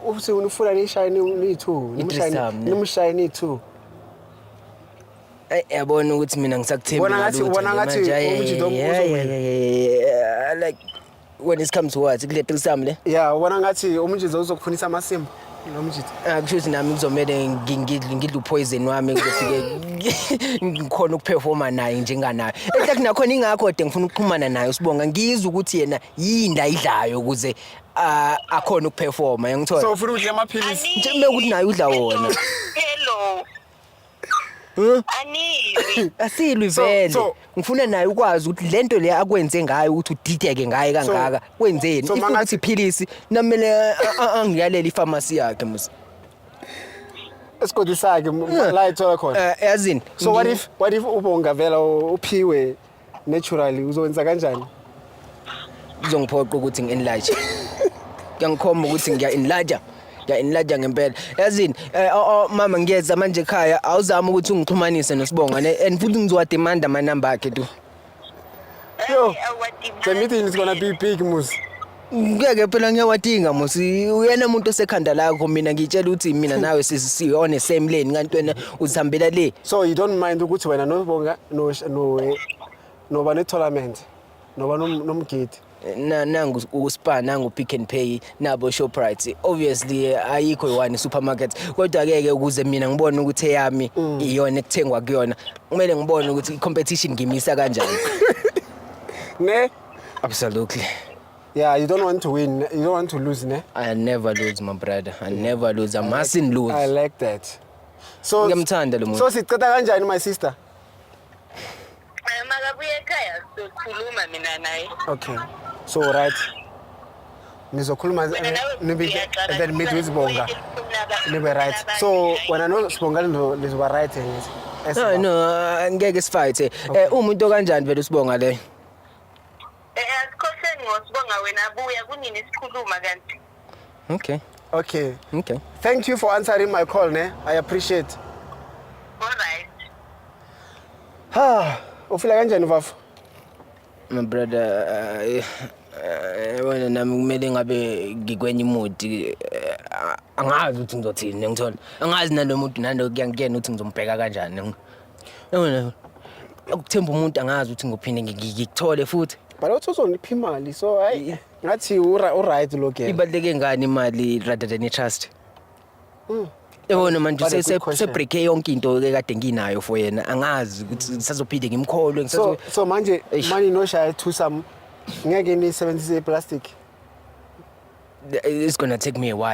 uthi ufuna nishayine ni2 nimshayine ni2 yabona ukuthi mina ngisakuthembi ubona ngathi umjito uzowina like when it comes to what kule threesome le yeah ubona ngathi umjito uzokufunisa amasimba nomjito kusho ukuthi nami kuzomela ngidle upoison wami ngizofike ngikhona ukuperforma naye njenganayo exactly nakhona ingakho de ngifuna ukuxhumana naye usibonga ngizwe ukuthi yena yini ayidlayo ukuze akhona ukuperforma ngithola so ufuna udle amaphilisi nje ukuthi naye udla wona hello Anili asilwi vele ngifuna naye ukwazi ukuthi lento le akwenze ngayo ukuthi udideke ngaye kangaka kwenzeni ukuthi iphilisi namele angiyalela ipharmacy yakhe musi esigodi sakhe la ithola khona yazini so what if ubongavela uphiwe naturally uzowenza kanjani uzongiphoqa ukuthi ngi-enlarge ngiyangikhomba ukuthi ngiya-enlarge ngempela yazini mama ngiyeza manje ekhaya awuzama ukuthi ungixhumanise noSibonga and futhi ngizowademand amanamba akhe tu yo the meeting is gonna be big musi ngeke phela ngiyawadinga musi uyena umuntu osekhanda lakho mina ngitshela ukuthi mina nawe sisi on the same lane kanti wena uzihambela le so you don't mind ukuthi wena noSibonga noba ne-tournament noba nomgidi nangu uSpar nangu Pick n Pay nabo Shoprite obviously ayikho yiwani supermarket kodwa ke ukuze mina ngibone ukuthi eyami iyona ekuthengwa kuyona kumele ngibone ukuthi competition ngimisa kanjani ne absolutely yeah you don't want to win you don't want to lose ne I never lose my brother I never lose I mustn't lose I like that so ngiyamthanda lo muntu so siceda kanjani my sister makabuye ekhaya sokhuluma mina naye okay so right nizokhuluma then meet with Sibonga nibe right so wena noSibonga lizoba right no ngeke sifight umuntu kanjani vele uSibonga le asikhoseni ngoSibonga wena abuya kunini sikhuluma kanti okay thank you for answering my call ne I appreciate all right ufila kanjani vafu my brother wena nami kumele ngabe ngikwenye imodi angazi ukuthi ngizothini ngithola angazi nalomuntu nando kuyangena ukuthi ngizombheka kanjani yabona ukuthemba umuntu angazi ukuthi ngophinde ngikuthole futhi but uthi uzonipha imali so hayi ngathi uright lo game ibaleke ngani imali rather than trust yabona manje sebreak yonke into ekade nginayo for yena angazi ukuthi sazophinde ngimkholwe so manje manje noshaya thusam ngeke nisebenzise iplastic it's going to take me a while